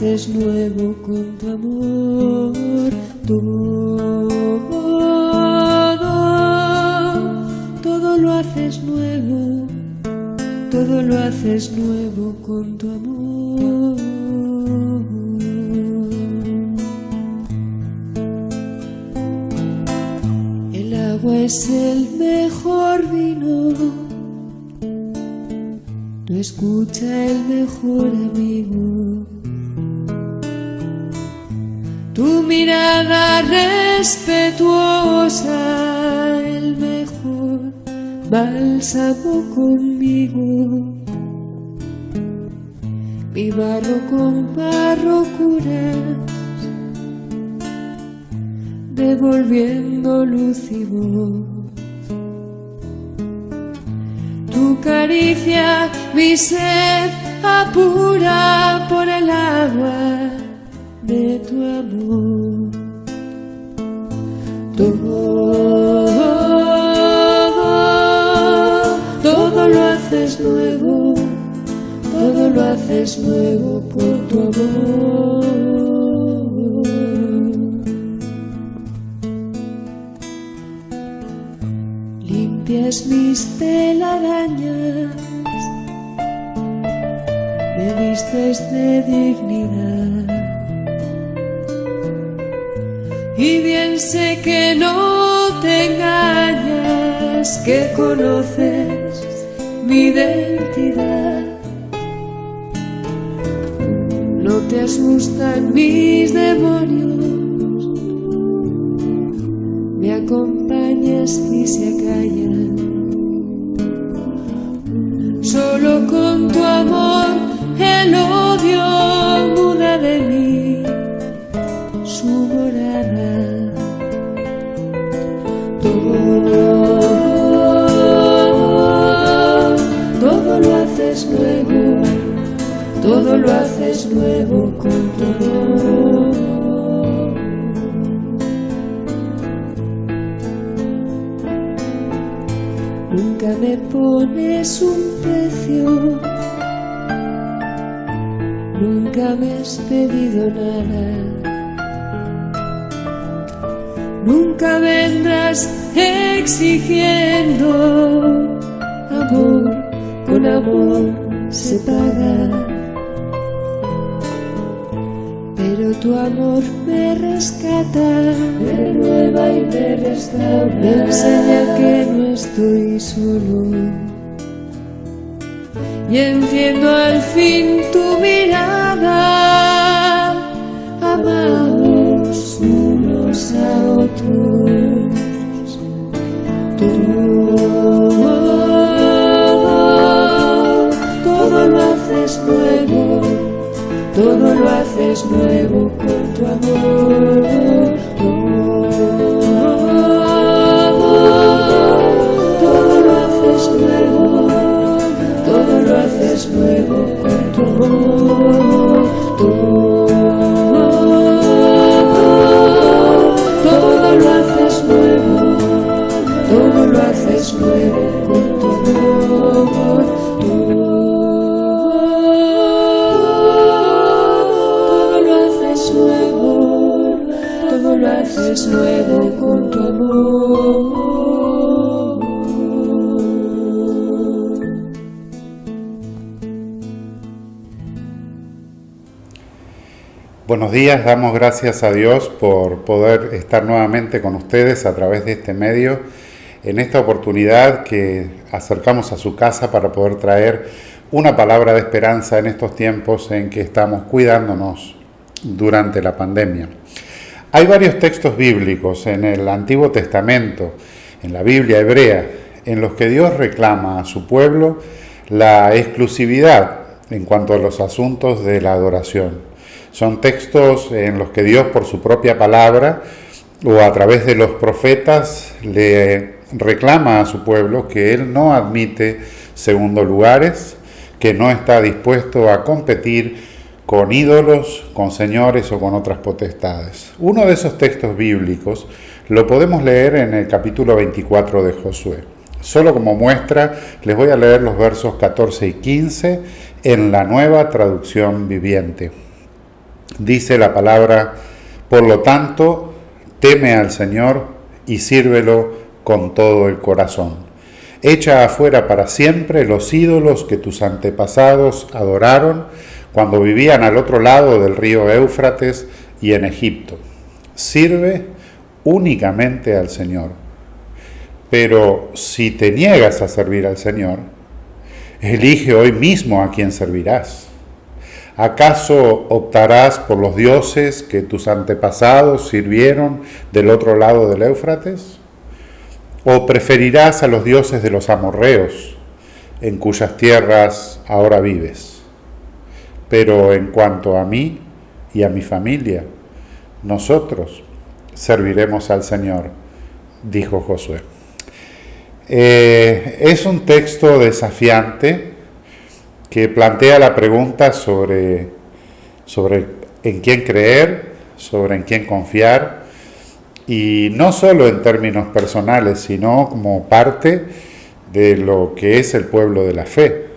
haces nuevo con tu amor. Todo lo haces nuevo, todo lo haces nuevo con tu amor. El agua es el mejor vino, no escucha el mejor amigo. Tu mirada respetuosa, el mejor bálsamo conmigo. Mi barro con barro curas, devolviendo luz y voz. Tu caricia mi sed apura por el agua de tu amor. Todo lo haces nuevo, todo lo haces nuevo por tu amor. Limpias mis telarañas, me vistes de dignidad. Y bien sé que no te engañas, que conoces mi identidad. No te asustan mis demonios, me acompañas y se acallan. Solo con tu amor el odio muda de mí su morada. Todo lo haces nuevo, todo lo haces nuevo con tu amor. Nunca me pones un precio, nunca me has pedido nada. Nunca vendrás exigiendo amor, con amor se paga. Pero tu amor me rescata, me renueva y me restaura, me enseña que no estoy solo. Y entiendo al fin tu mirada, amamos unos a otros. Todo lo haces nuevo, todo lo haces nuevo con tu amor. Todo lo haces nuevo, todo lo haces nuevo con tu amor. Todo lo haces nuevo, todo lo haces nuevo con tu amor. Todo lo haces nuevo, todo lo haces nuevo con tu amor. Buenos días, damos gracias a Dios por poder estar nuevamente con ustedes a través de este medio, en esta oportunidad que acercamos a su casa para poder traer una palabra de esperanza en estos tiempos en que estamos cuidándonos durante la pandemia. Hay varios textos bíblicos en el Antiguo Testamento, en la Biblia hebrea, en los que Dios reclama a su pueblo la exclusividad en cuanto a los asuntos de la adoración. Son textos en los que Dios, por su propia palabra o a través de los profetas, le reclama a su pueblo que Él no admite segundo lugares, que no está dispuesto a competir con ídolos, con señores o con otras potestades. Uno de esos textos bíblicos lo podemos leer en el capítulo 24 de Josué. Solo como muestra, les voy a leer los versos 14 y 15 en la Nueva Traducción Viviente. Dice la palabra: por lo tanto, teme al Señor y sírvelo con todo el corazón. Echa afuera para siempre los ídolos que tus antepasados adoraron cuando vivían al otro lado del río Éufrates y en Egipto. Sirve únicamente al Señor. Pero si te niegas a servir al Señor, elige hoy mismo a quién servirás. ¿Acaso optarás por los dioses que tus antepasados sirvieron del otro lado del Éufrates? ¿O preferirás a los dioses de los amorreos, en cuyas tierras ahora vives? Pero en cuanto a mí y a mi familia, nosotros serviremos al Señor, dijo Josué. Es un texto desafiante que plantea la pregunta sobre en quién creer, sobre en quién confiar, y no solo en términos personales, sino como parte de lo que es el pueblo de la fe.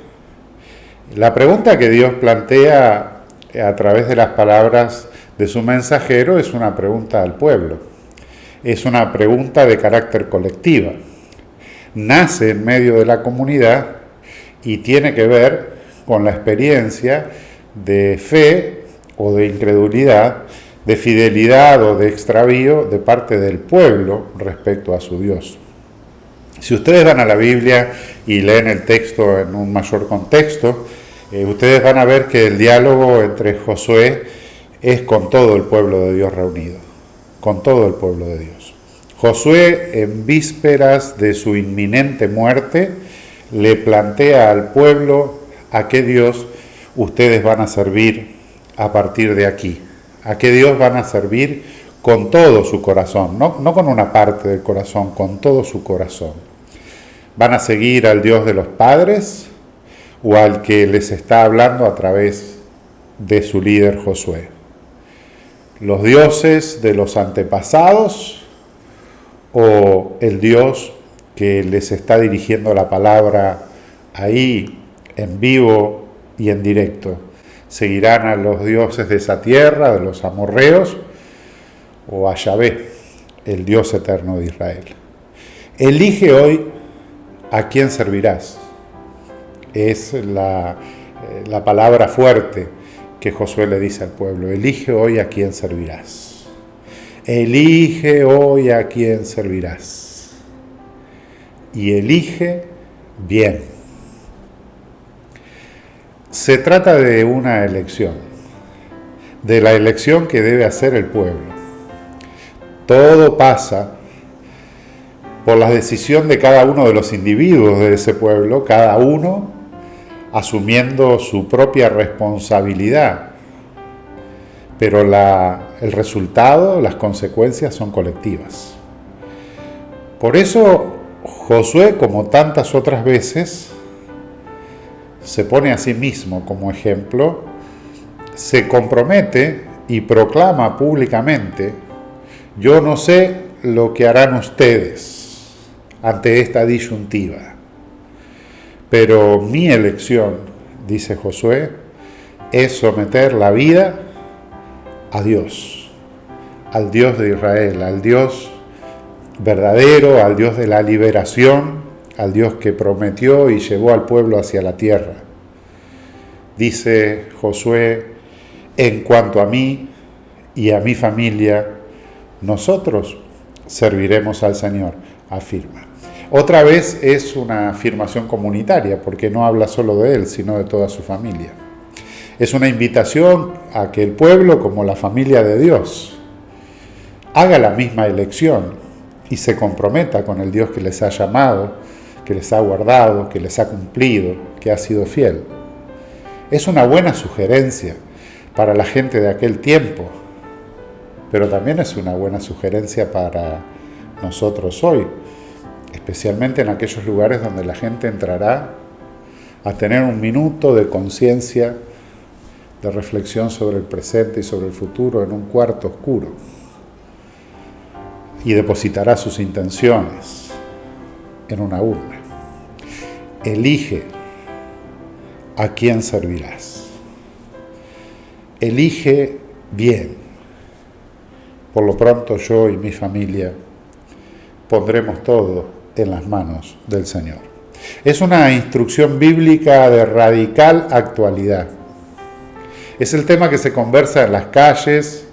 La pregunta que Dios plantea a través de las palabras de su mensajero es una pregunta al pueblo, es una pregunta de carácter colectiva. Nace en medio de la comunidad y tiene que ver con la experiencia de fe o de incredulidad, de fidelidad o de extravío de parte del pueblo respecto a su Dios. Si ustedes van a la Biblia y leen el texto en un mayor contexto, ustedes van a ver que el diálogo entre Josué es con todo el pueblo de Dios reunido, con todo el pueblo de Dios. Josué, en vísperas de su inminente muerte, le plantea al pueblo a qué Dios ustedes van a servir a partir de aquí, a qué Dios van a servir con todo su corazón, no con una parte del corazón, con todo su corazón. ¿Van a seguir al Dios de los padres o al que les está hablando a través de su líder Josué? ¿Los dioses de los antepasados o el Dios que les está dirigiendo la palabra ahí en vivo y en directo? ¿Seguirán a los dioses de esa tierra, de los amorreos, o a Yahvé, el Dios eterno de Israel? Elige hoy a quién servirás. Es la palabra fuerte que Josué le dice al pueblo. Elige hoy a quién servirás. Elige hoy a quién servirás. Y elige bien. Se trata de una elección, de la elección que debe hacer el pueblo. Todo pasa por la decisión de cada uno de los individuos de ese pueblo, cada uno asumiendo su propia responsabilidad. Pero el resultado, las consecuencias son colectivas. Por eso Josué, como tantas otras veces, se pone a sí mismo como ejemplo, se compromete y proclama públicamente: yo no sé lo que harán ustedes ante esta disyuntiva, pero mi elección, dice Josué, es someter la vida a Dios, al Dios de Israel, al Dios verdadero, al Dios de la liberación, al Dios que prometió y llevó al pueblo hacia la tierra. Dice Josué: en cuanto a mí y a mi familia, nosotros serviremos al Señor, afirma. Otra vez es una afirmación comunitaria, porque no habla solo de él, sino de toda su familia. Es una invitación a que el pueblo, como la familia de Dios, haga la misma elección y se comprometa con el Dios que les ha llamado, que les ha guardado, que les ha cumplido, que ha sido fiel. Es una buena sugerencia para la gente de aquel tiempo, pero también es una buena sugerencia para nosotros hoy, especialmente en aquellos lugares donde la gente entrará a tener un minuto de conciencia, de reflexión sobre el presente y sobre el futuro en un cuarto oscuro, y depositará sus intenciones en una urna. Elige a quién servirás. Elige bien. Por lo pronto yo y mi familia pondremos todo en las manos del Señor. Es una instrucción bíblica de radical actualidad. Es el tema que se conversa en las calles,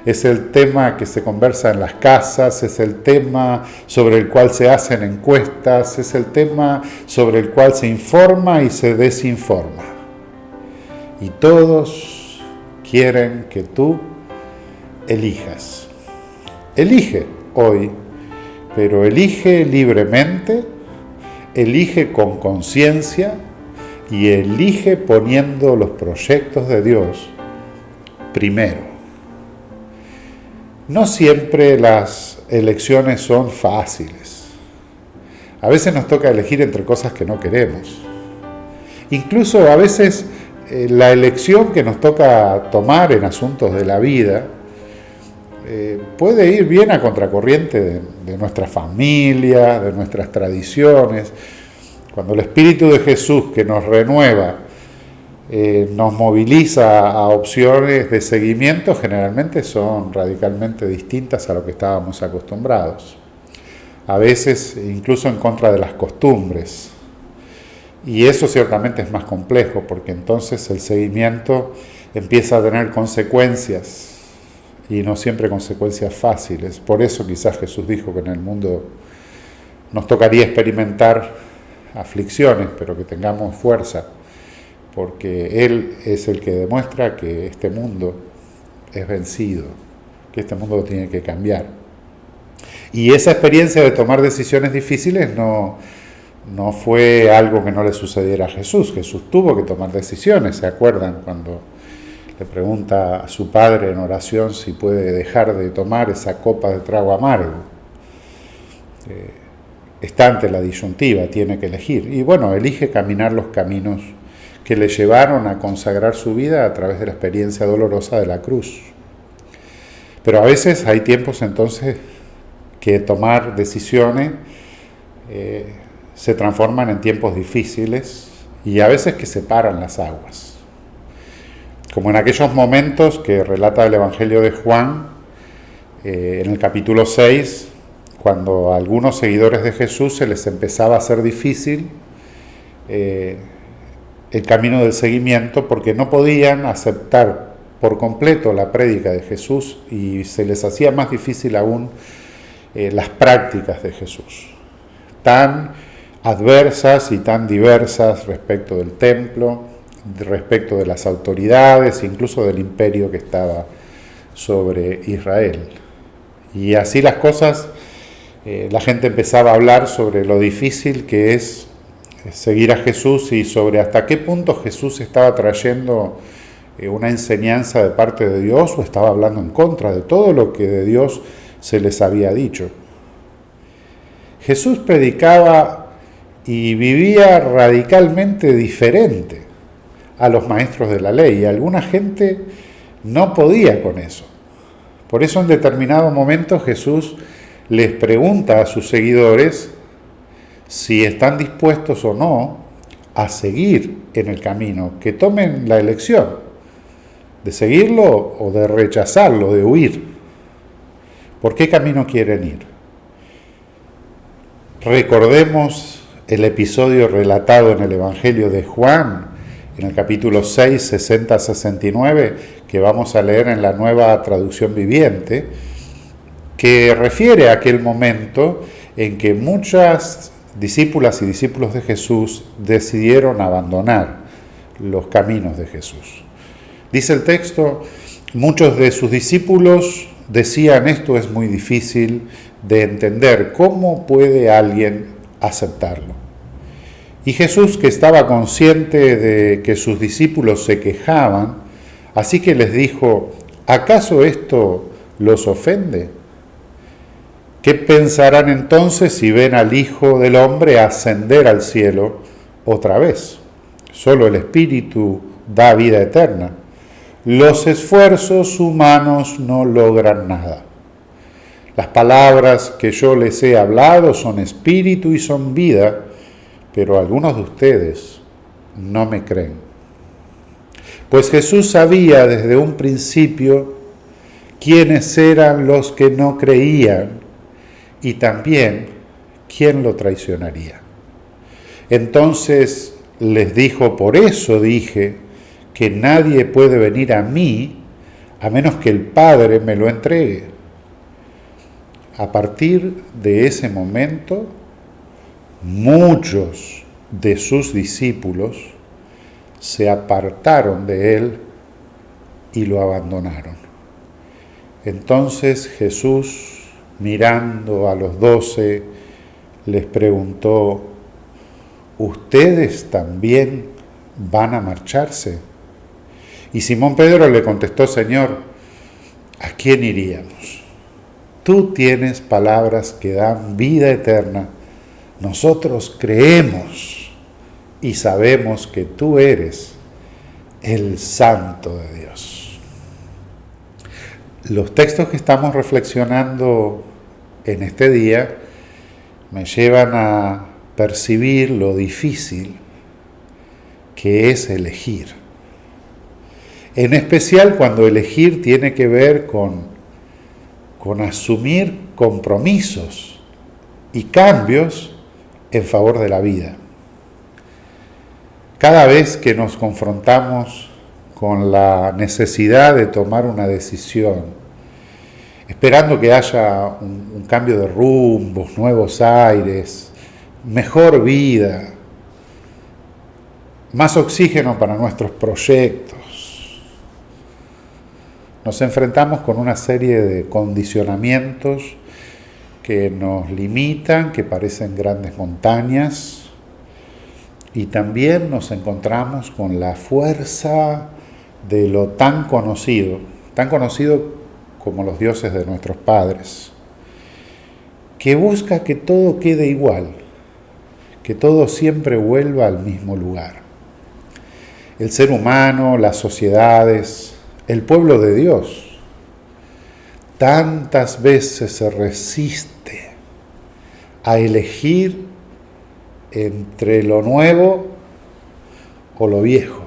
es el tema que se conversa en las casas, es el tema sobre el cual se hacen encuestas, es el tema sobre el cual se informa y se desinforma. Y todos quieren que tú elijas. Elige hoy, pero elige libremente, elige con conciencia y elige poniendo los proyectos de Dios primero. No siempre las elecciones son fáciles. A veces nos toca elegir entre cosas que no queremos. Incluso a veces la elección que nos toca tomar en asuntos de la vida puede ir bien a contracorriente de nuestra familia, de nuestras tradiciones. Cuando el Espíritu de Jesús que nos renueva nos moviliza a opciones de seguimiento, generalmente son radicalmente distintas a lo que estábamos acostumbrados. A veces incluso en contra de las costumbres. Y eso ciertamente es más complejo, porque entonces el seguimiento empieza a tener consecuencias, y no siempre consecuencias fáciles. Por eso quizás Jesús dijo que en el mundo nos tocaría experimentar aflicciones, pero que tengamos fuerza, porque Él es el que demuestra que este mundo es vencido, que este mundo lo tiene que cambiar. Y esa experiencia de tomar decisiones difíciles no fue algo que no le sucediera a Jesús. Jesús tuvo que tomar decisiones, ¿se acuerdan? Cuando le pregunta a su padre en oración si puede dejar de tomar esa copa de trago amargo. Está ante la disyuntiva, tiene que elegir. Y bueno, elige caminar los caminos que le llevaron a consagrar su vida a través de la experiencia dolorosa de la cruz. Pero a veces hay tiempos entonces que tomar decisiones se transforman en tiempos difíciles y a veces que separan las aguas. Como en aquellos momentos que relata el Evangelio de Juan, en el capítulo 6, cuando a algunos seguidores de Jesús se les empezaba a hacer difícil el camino del seguimiento, porque no podían aceptar por completo la prédica de Jesús y se les hacía más difícil aún las prácticas de Jesús, tan adversas y tan diversas respecto del templo, respecto de las autoridades, incluso del imperio que estaba sobre Israel. Y así las cosas, la gente empezaba a hablar sobre lo difícil que es seguir a Jesús y sobre hasta qué punto Jesús estaba trayendo una enseñanza de parte de Dios o estaba hablando en contra de todo lo que de Dios se les había dicho. Jesús predicaba y vivía radicalmente diferente a los maestros de la ley, y alguna gente no podía con eso. Por eso en determinado momento Jesús les pregunta a sus seguidores si están dispuestos o no a seguir en el camino, que tomen la elección de seguirlo o de rechazarlo, de huir. ¿Por qué camino quieren ir? Recordemos el episodio relatado en el Evangelio de Juan, en el capítulo 6, 60-69, que vamos a leer en la Nueva Traducción Viviente, que refiere a aquel momento en que muchas discípulas y discípulos de Jesús decidieron abandonar los caminos de Jesús. Dice el texto, muchos de sus discípulos decían, esto es muy difícil de entender, ¿cómo puede alguien aceptarlo? Y Jesús, que estaba consciente de que sus discípulos se quejaban, así que les dijo, ¿acaso esto los ofende? ¿Qué pensarán entonces si ven al Hijo del Hombre ascender al cielo otra vez? Solo el Espíritu da vida eterna. Los esfuerzos humanos no logran nada. Las palabras que yo les he hablado son espíritu y son vida, pero algunos de ustedes no me creen. Pues Jesús sabía desde un principio quiénes eran los que no creían y también quién lo traicionaría. Entonces les dijo, por eso dije que nadie puede venir a mí a menos que el Padre me lo entregue. A partir de ese momento, muchos de sus discípulos se apartaron de él y lo abandonaron. Entonces Jesús, mirando a los 12, les preguntó, ¿ustedes también van a marcharse? Y Simón Pedro le contestó, Señor, ¿a quién iríamos? Tú tienes palabras que dan vida eterna. Nosotros creemos y sabemos que tú eres el Santo de Dios. Los textos que estamos reflexionando en este día me llevan a percibir lo difícil que es elegir. En especial cuando elegir tiene que ver con asumir compromisos y cambios en favor de la vida. Cada vez que nos confrontamos con la necesidad de tomar una decisión, esperando que haya un cambio de rumbos, nuevos aires, mejor vida, más oxígeno para nuestros proyectos, nos enfrentamos con una serie de condicionamientos que nos limitan, que parecen grandes montañas, y también nos encontramos con la fuerza de lo tan conocido como los dioses de nuestros padres, que busca que todo quede igual, que todo siempre vuelva al mismo lugar. El ser humano, las sociedades, el pueblo de Dios, tantas veces se resiste a elegir entre lo nuevo o lo viejo.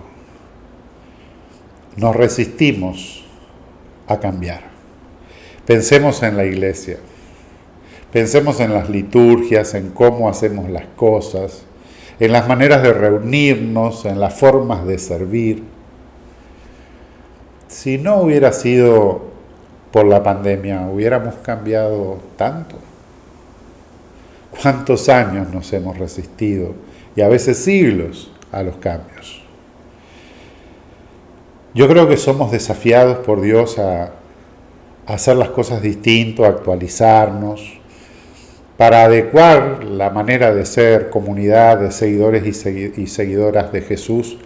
Nos resistimos a cambiar. Pensemos en la iglesia, pensemos en las liturgias, en cómo hacemos las cosas, en las maneras de reunirnos, en las formas de servir. Si no hubiera sido por la pandemia, ¿hubiéramos cambiado tanto? ¿Cuántos años nos hemos resistido, y a veces siglos, a los cambios? Yo creo que somos desafiados por Dios a hacer las cosas distinto, a actualizarnos, para adecuar la manera de ser comunidad de seguidores y seguidoras de Jesús,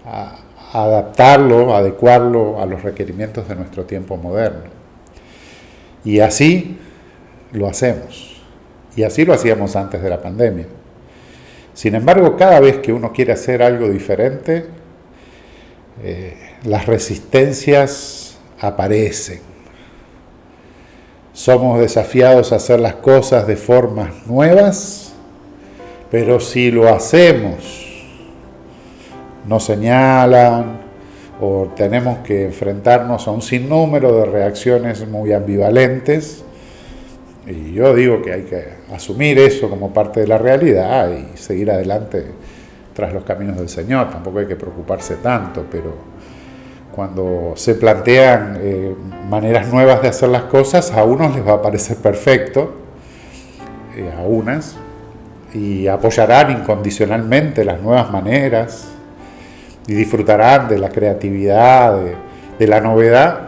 a adaptarlo, adecuarlo a los requerimientos de nuestro tiempo moderno. Y así lo hacemos. Y así lo hacíamos antes de la pandemia. Sin embargo, cada vez que uno quiere hacer algo diferente, las resistencias aparecen. Somos desafiados a hacer las cosas de formas nuevas, pero si lo hacemos, nos señalan o tenemos que enfrentarnos a un sinnúmero de reacciones muy ambivalentes. Y yo digo que hay que asumir eso como parte de la realidad y seguir adelante tras los caminos del Señor. Tampoco hay que preocuparse tanto, pero cuando se plantean maneras nuevas de hacer las cosas, a unos les va a parecer perfecto, a unas, y apoyarán incondicionalmente las nuevas maneras y disfrutarán de la creatividad, de la novedad,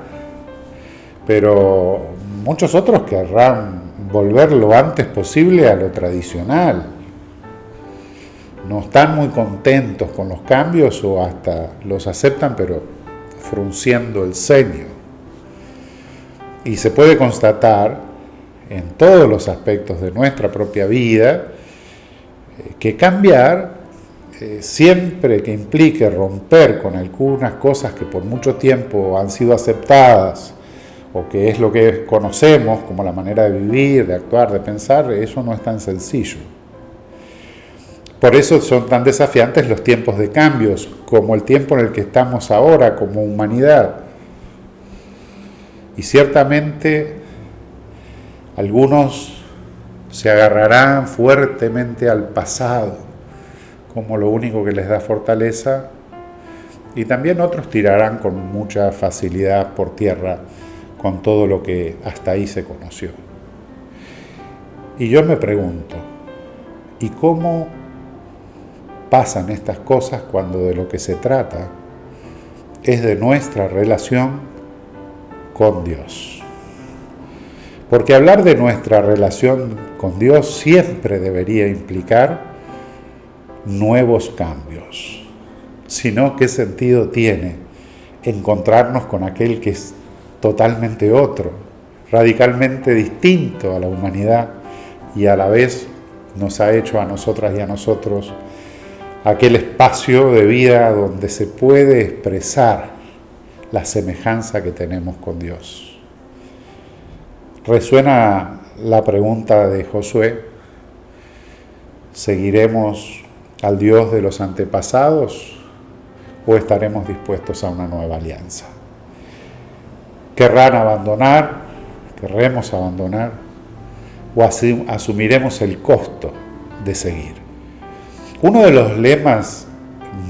pero muchos otros querrán volver lo antes posible a lo tradicional. No están muy contentos con los cambios o hasta los aceptan, pero frunciendo el ceño. Y se puede constatar en todos los aspectos de nuestra propia vida que cambiar, siempre que implique romper con algunas cosas que por mucho tiempo han sido aceptadas, o que es lo que conocemos como la manera de vivir, de actuar, de pensar, eso no es tan sencillo. Por eso son tan desafiantes los tiempos de cambios, como el tiempo en el que estamos ahora como humanidad. Y ciertamente algunos se agarrarán fuertemente al pasado como lo único que les da fortaleza, y también otros tirarán con mucha facilidad por tierra con todo lo que hasta ahí se conoció. Y yo me pregunto, ¿y cómo pasan estas cosas cuando de lo que se trata es de nuestra relación con Dios? Porque hablar de nuestra relación con Dios siempre debería implicar nuevos cambios. Si no, ¿qué sentido tiene encontrarnos con aquel que es totalmente otro, radicalmente distinto a la humanidad, y a la vez nos ha hecho a nosotras y a nosotros aquel espacio de vida donde se puede expresar la semejanza que tenemos con Dios? Resuena la pregunta de Josué: ¿seguiremos al Dios de los antepasados o estaremos dispuestos a una nueva alianza? ¿Querremos abandonar o asumiremos el costo de seguir? Uno de los lemas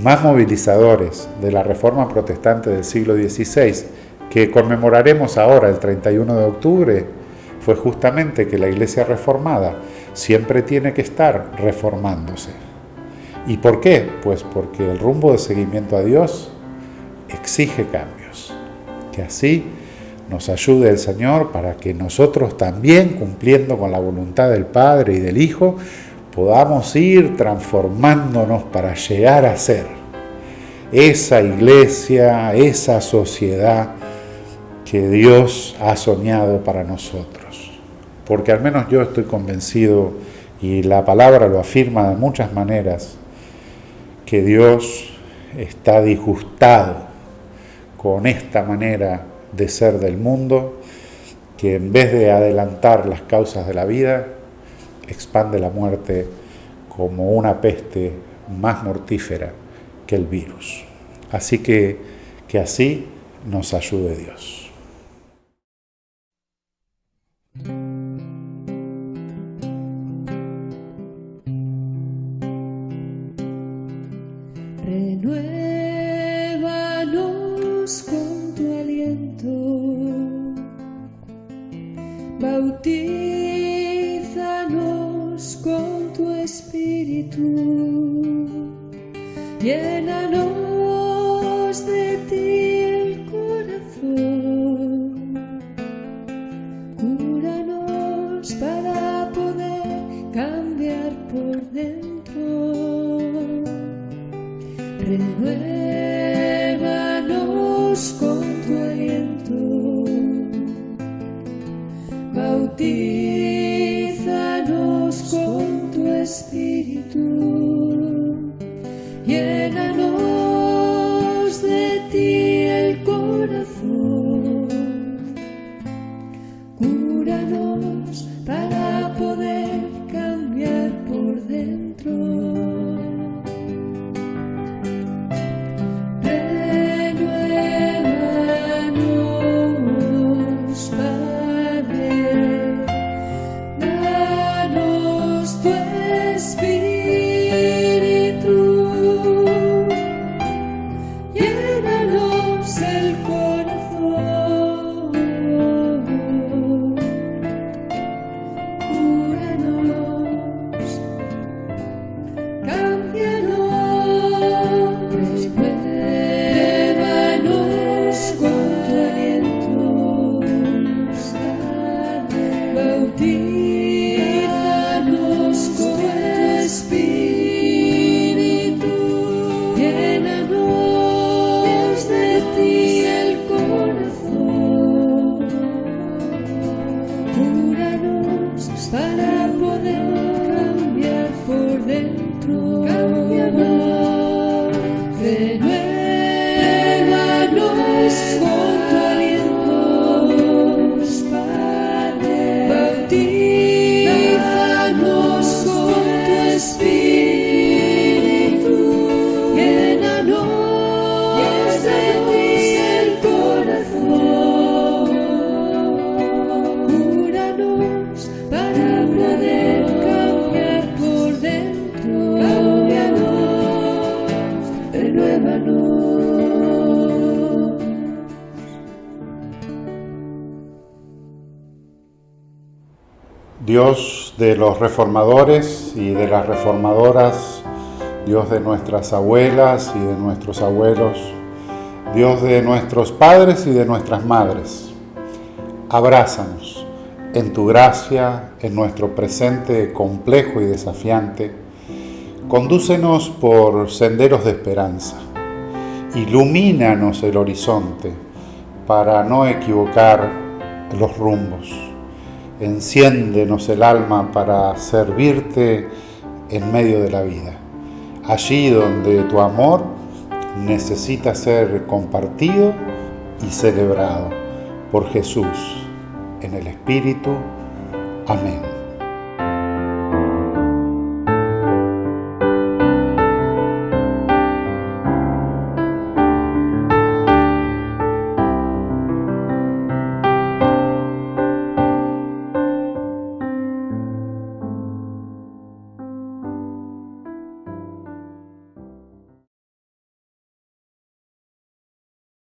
más movilizadores de la Reforma Protestante del siglo XVI, que conmemoraremos ahora el 31 de octubre, fue justamente que la Iglesia reformada siempre tiene que estar reformándose. ¿Y por qué? Pues porque el rumbo de seguimiento a Dios exige cambios. Que así nos ayude el Señor para que nosotros también, cumpliendo con la voluntad del Padre y del Hijo, podamos ir transformándonos para llegar a ser esa iglesia, esa sociedad que Dios ha soñado para nosotros. Porque al menos yo estoy convencido, y la palabra lo afirma de muchas maneras, que Dios está disgustado con esta manera de ser del mundo, que en vez de adelantar las causas de la vida, expande la muerte como una peste más mortífera que el virus. Así que así nos ayude Dios. Renuévanos con tu aliento, bautízanos con tu espíritu, llénanos de ti el corazón, cúranos para poder cambiar por dentro. Renuévanos con tu aliento, bautízanos con tu espíritu, llénanos de ti el corazón, cúranos para poder cambiar por dentro. Espíritu. Dios de los reformadores y de las reformadoras, Dios de nuestras abuelas y de nuestros abuelos, Dios de nuestros padres y de nuestras madres, abrázanos en tu gracia, en nuestro presente complejo y desafiante. Condúcenos por senderos de esperanza. Ilumínanos el horizonte para no equivocar los rumbos. Enciéndenos el alma para servirte en medio de la vida, allí donde tu amor necesita ser compartido y celebrado por Jesús en el Espíritu. Amén.